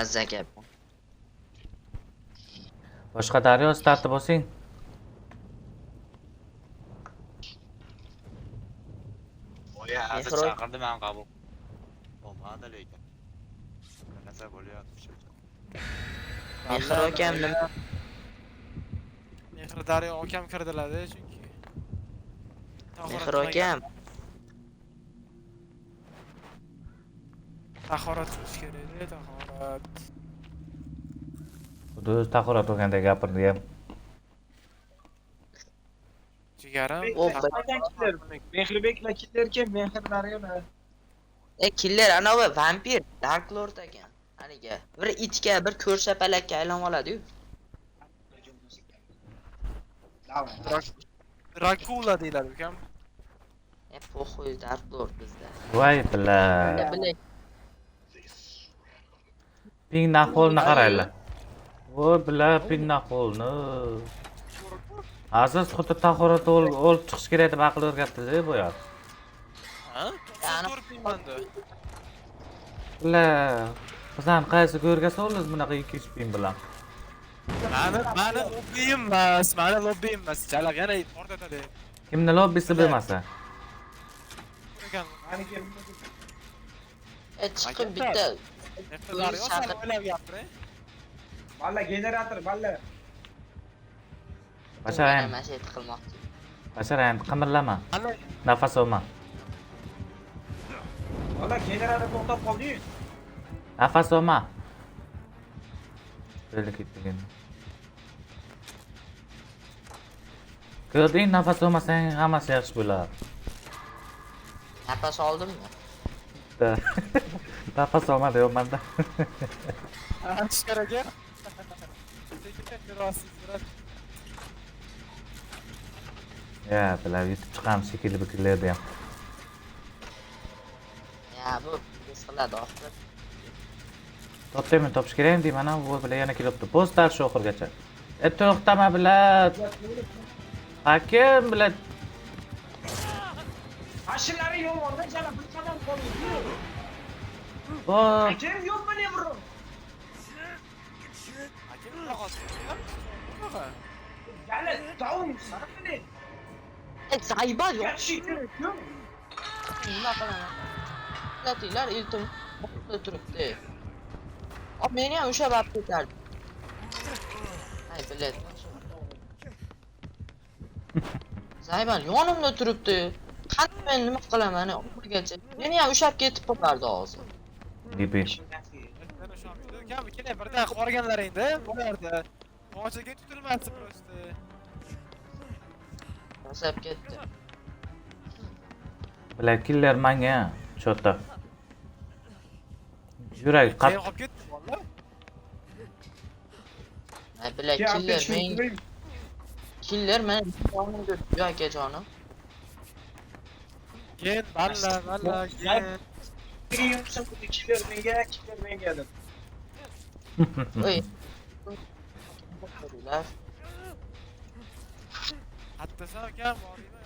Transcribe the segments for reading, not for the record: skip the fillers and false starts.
Azza gap. Boshqa daryo starti bo'lsing. Oya, hozir Mehroy- chaqirdi, men qabul bo'lmadi lekin. Nasa bo'lyapti shu. Mehr akam nima? Mehr Daryo akam kirdilar-da chunki. Mehr akam. Tahorat qilish kerak edi, tahorat. Xuddi o'zi tahorat o'rganda gapirdi ham. Jigarim. Mehrbeklar killer kim? Mehr Daryolar. Killer anavi vampir Dark Lord ekan. Haniga bir itga, bir ko'rsapalakka aylanib oladi-yu. Dracula deyiladi ukam. Po'xo'y Dark Lord bizda. Voy bila. Bilay. Ping nahvolni qaranglar. Voy bila ping nahvolni. Aziz xuddi tahorat olib chiqish kerak deb aql o'rgatdi-da bu yer. Ha? To'rt piymanda. Bila. Bizani qaysi ko'rgasa o'liz bunaqa 2 ping bilan. Mani lobbiyim emas, mani lobbiyim emas. Chalaq yana portatadi. Kimni lobbisi bo'lmasa. Ekan, Chiqib bitta Mehr Daryo sal o'ylab gapir. Valla generator, valla. Basharayn, mashet qilmoqchi. basharayn qimirlama. Ana Nafas olma. Valla generator to'xtab qoldi-yu. Nafas olma. Böyle ketgan. Ko'rding, nafas olmasang hammasi yaxshi bo'ladi. Nafas oldimmi? Nafas olma deyapman-da. chiqar aka. Ya, bular yutib chiqamiz shekilli bukillarda ham. Ya bu biz qiladi oxir. Topdimi, topish kerak deyman, bu bilan yana kelibdi. Postar shu oxirgacha. To'xtama bilan. Hakim bilan. Ashilari yo'g'onda jala bir qadam qoldi. Voy, Kim yo'q meni bro? Aka bunaqa. Jala down sarfini. Zayba yo'q. Yaxshi kerak yo'q. Nima qilaman? Latinglar iltim turibdi. Meni ham o'sha vaqt ketardi. Ay bilet. Zayban yonimda turibdi. Qani men nima qilaman? O'qirgacha. Meni ham ushab ketib qolardi hozir. Dibi. Mana shu ukam ikkala birdan qorganlaringda bo'lardi. Og'achaga tutilmasdi prosta. Nasab ketdi. Bilan killer manga chota. Yurak qat. Sen qolib ketdi valla. Ay bilan killer men yonimda turibdi akajonim. Gen valla gen. Killer menga deb. Oy. Hatta sen ukam boringmi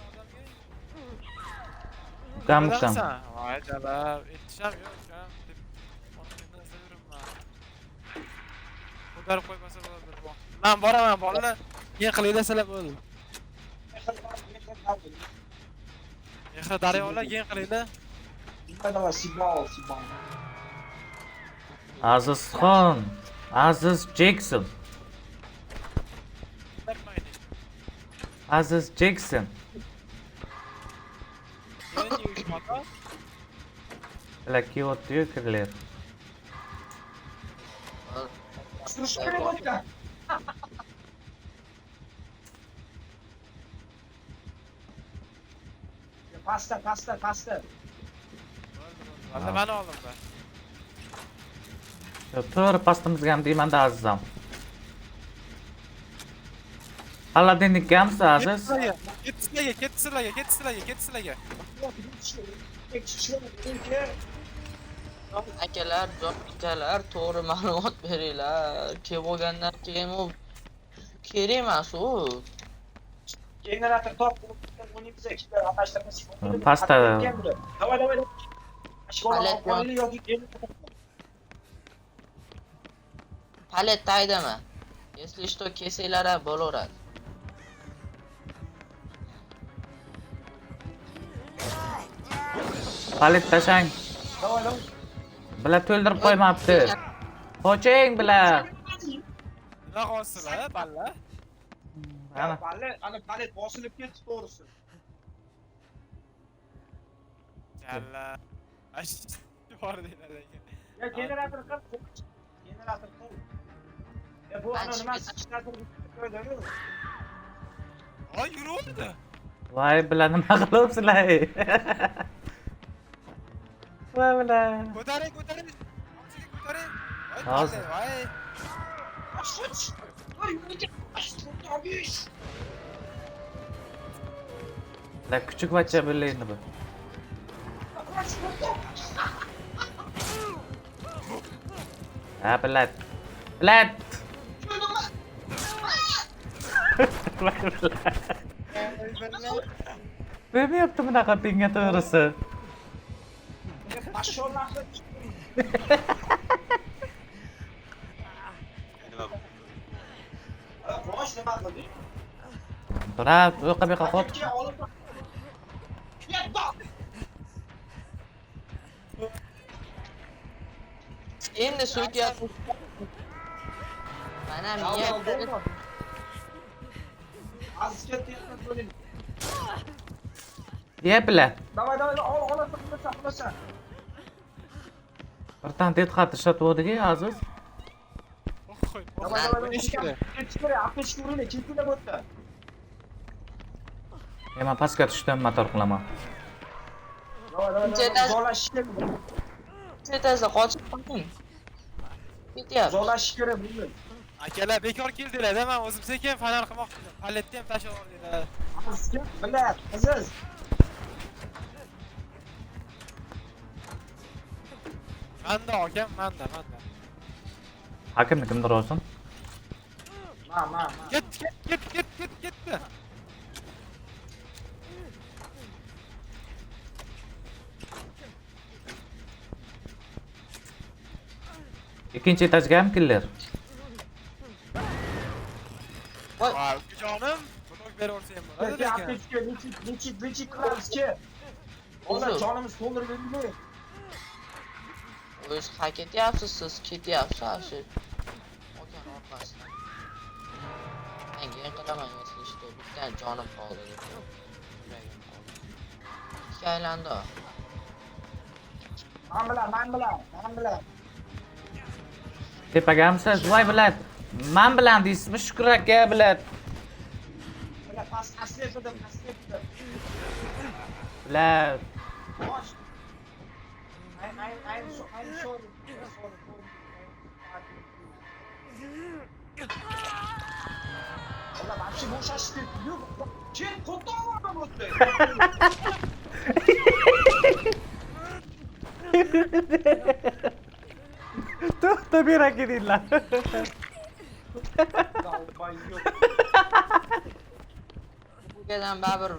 yordamga? Kam. Voy jalab, yetisham yo'q ukam deb. Ondan sevirman. Ko'tarib qo'ymasa bo'ladi. Men boraman bolalar. Keyin qilinglar sizlar bo'ldi. Mehr Daryolar keyin qilinglar. Давай, сибал. Azizxon, Aziz Jackson. Aziz Jackson. Keyin uyushmada Bilan kiyotdi-yu kirlar. Слушай, работа. Pasta. valla meni oldim ben. To'g'ri pastimizga ham deyman-da azizam. Aladdinnikkamisiz aziz? Ketsizlarga. Akalar, to'g'ri ma'lumot beringlar. Kelib bo'lgandan keyin u kerak emas u. Generator top o'ynaymiz, killer atashtirmas. Pasta. Давай. Ashkola yoki palet taydimi? Если что kesinglar ham bo'laveradi. Palet tashang. Давай, давай. Bilan to'ldirib qo'ymabdi. Qoching bilan. Nima qilsizlar, balla? Ana. Ana palet bosilib ketdi to'g'risi. Jalla. Ash, bor deylar lekin. Ya generator qil. Generator qil. Ya bu ana nima generator qo'ydi-ku. Voy, yuraverdi. Voy bilan nima qilyapsizlar? Voy bilan. Ko'taring, ko'taring. Ochiga ko'taring. Voy, Hozir. voy. Aşaç. Ay yürü. Aşaç. La küçük bachcha billaydi bu. Ha bilat. Bilat. Bilmayapti bunaqa pinga to'g'risi. Aşağılarda. Nima bu? Boş nima qildi? Turab, u yoqqa bu yoqqa qot. Paletga olib. Ya bak. Endi so'kyapti. Mana miya. Az ketdi bo'ling. Ye bilan. Давай, давай, ol, qilasa. Bir tantet xat ishlatuvdi-ki, Aziz. Qo'y. Давай, Lan, давай, ketishkira, apechka urini, ketdi bo'tdi. Men pastga tushdim, motor qilaman. Давай, давай, Ketadi. zorlashish kerak. Chetazda qochib qoling. Ketyapti. Zorlashish kerak buni. Akalar bekor keldinglar-da, men o'zim sekin fonar qilmoqchi edim. Paletni ham tashlab yubordilar. Azizga bilat, aziz. Manda akam, manda. Hakimni kimdir olsin. Ma. Ketdi. Ikkinchi etajga ham killer. Voy, Voy, ukajonim, blok beraversa ham bo'ladi Ketdi, lekin. apechka, nechik qilamizki. Hozir jonimiz to'ldirib o'z ha ketyapsiz, siz ketyapsiz, shu. Okan orqasidan. Men keyin qilaman, если что, bitta jonim qoldi deb. Yuragim qoldi. Ikki aylandi. Men bilan. Tepagamsiz, voy bilat. Men bilan deysizmi, Shukur aka bilat. Bilat pastga qildim. Bilat. Bosh. Ay, sorry. Ola, вообще bo'shashib ketdi. Ken qo'rqoqman o'tdi. To'xta bera kelinglar. Dalbay yo'q. Bu yerdan baribir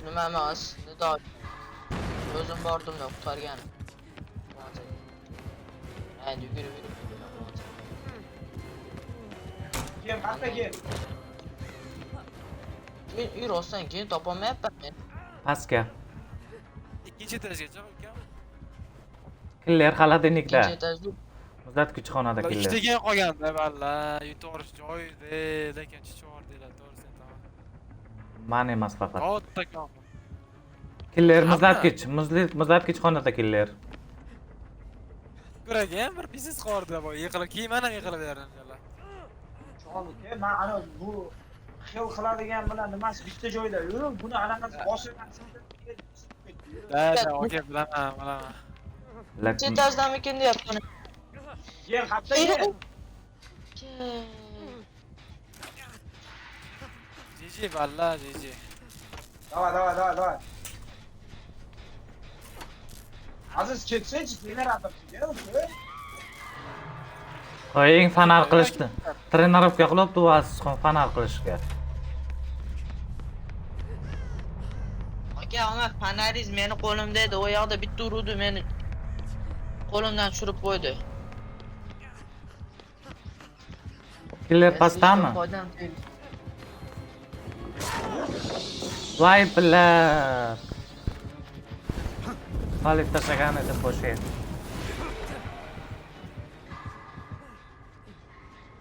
nima emas, nido. O'zim bordim-da qutqarganim. Endi yugurib. Gel, hatta gel. Men uy rostdan keyin topolmayapman men. Pastga. Ikkinchi etajgacha ukam. Killer xaladenikda. Ikkinchi etajda Muzlatgich xonada killer. Ikkitaga qolganda valla, yutorish joyida, lekin chichor deylar, to'g'risi aytaman. Man emas faqat. Katta kom. Killer Hamma. muzlatgich xonada killer. Kuraga ham bir biznes qildi bu, yiqilib, keyin men ham yiqilib berdim. Cho'lke, men ana bu xil qiladigan bilan nimasi bitta joyda yurib, buni anaqasi boshidan Da, okey, bilaman. ikkinchi etajdamikin deyapman. Gel, hatta gel. GG valla, GG. Давай. Aziz ketsenchi, generator gel. Qo'ying fanar qilishdi. Trenirovka qilibdi u Azizxon fanar qilishga. Aka, ama fanariz meni qo'limda edi. O yoqda bitta urdi meni. Qo'limdan tushirib qo'ydi. Killer pastami? Foydam tegdi. Voy bilar. Palet tashlagan edi qo'shay.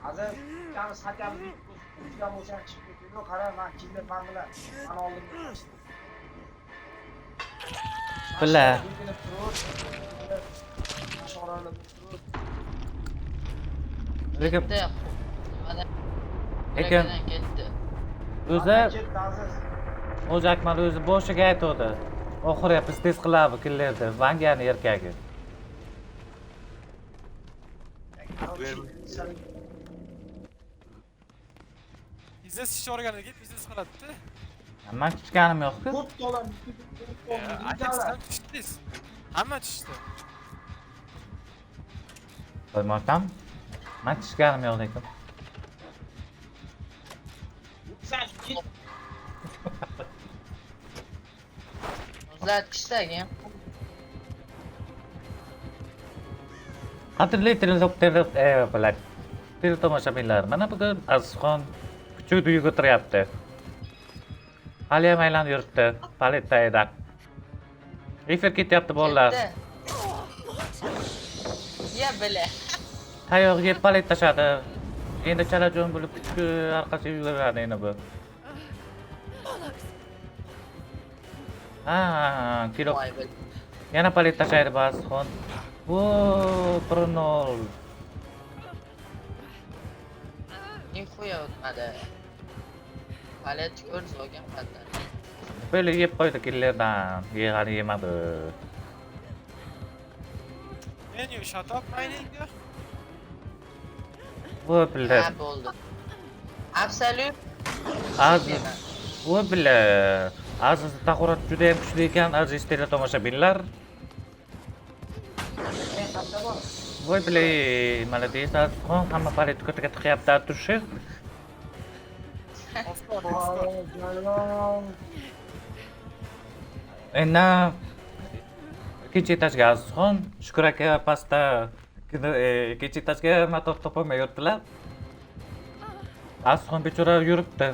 Hozir ikkamiz hakamni uchgan o'shan chiqib ketdi. Qara, men kimdir men bilan mana oldimda tashdi. Bilar. Lekin Ketdi. Lekin ketdi. o'zi O'jakmal o'zi boshiga aytdi. Oxiri pizdez qiladi killerdi. Vangani erkagi. Biznes ish o'rganib, biznes qiladi-da. Men kichkanim yo'q-ku. Ko'p dolar, Akasidan tushdingiz. Hamma tushdi. Qo'ymoqdam. Men kichkanim yo'q lekin. Sen git. Muzlatgichdagi ham. Qadrli tomoshabinlar, mana bugun Azizxon kuchuk uyiga o'tiryapti. Haliyam aylanib yuribdi, paletda. Efir ketyapti bolalar. Ya bile. Tayog'iga palet tashadi. Endi chalajon bo'lib kuchuk orqasiga yuguradi endi bu. Ha, kilo. Voy bil. Yana palet tashlaydi Azizxon. Vooo, 1-0. Nixuya o'tmadi. Palet ko'rdi olgan patlar. Böyle yeb qo'ydi killerdan. Yeg'ani yemadi. Men you shut up mining-ga. Voy bilar. Ha bo'ldi. Absolut. Aziz. Voy bilar. Aziz tahorat juda ham kuchli ekan, aziz tomoshabinlar. Voy bilar, молодец. Azizxon hamma palet ko'taga tiqyapti turshi. Endi ikkinchi etajga Azizxon, Shukur aka pastda ikkinchi etajga motor topolmay yuribdilar. Azizxon bechora yuribdi.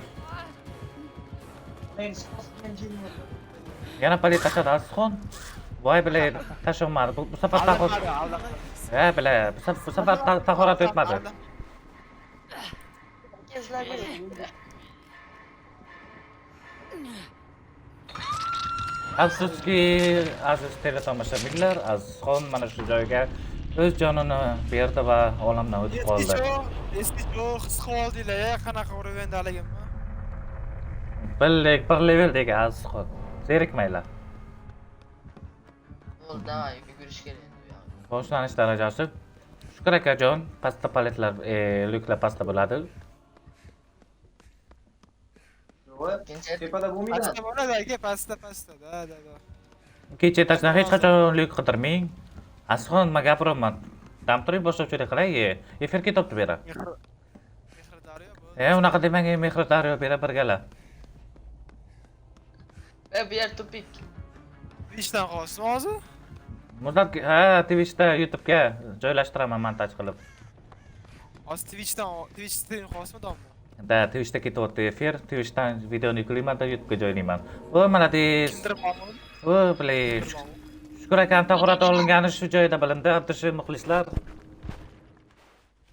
Yana palet tashladi Azizxon. Voy bilar, tashlolmadi. Bu safar tahorat. Ha bilar, bu safar tahorat o'tmadi. Afsuski, aziz teletomoshabinlar, Azizxon mana shu joyga o'z jonini berdi va olamdan o'tib qoldi. Eski his qoldinglar-ya, qanaqa urgandaligimni. Bir leveldagi Azizxon. Zerikmanglar. Bo'ldi, davay, yugurish kerak endi bu yoqqa. Boshlanish darajasi. Shukur akajon, pastda paletlar, lyuklar pastda bo'ladi. Tepada bo'lmaydi. Pastda bo'ladi, pastda, da. Ikkinchi etajdan hech qachon lyuk qidirmang. Azizxon, men gapiraman. Dam turing, boshlovchilik qilay. Efir ketibdi bera. Mehrdaryo bu. Unaqa demang, Mehrdaryo bera birgalar. Bu yer tupik. Ishdan qolsin hozir. Muzlat, Twitchda, YouTube'ga joylashtiraman montaj qilib. Hozir Twitch stream qolsinmi dommi? Da, Twitchda ketyapti efir. Twitchdan videoni yuklayman, YouTube'ga joylayman. Voy, молодец. Kimdir ma'lum? Voy, Shukur akam tahorat olingani shu joyda bilindi. Abdushi muxlislar.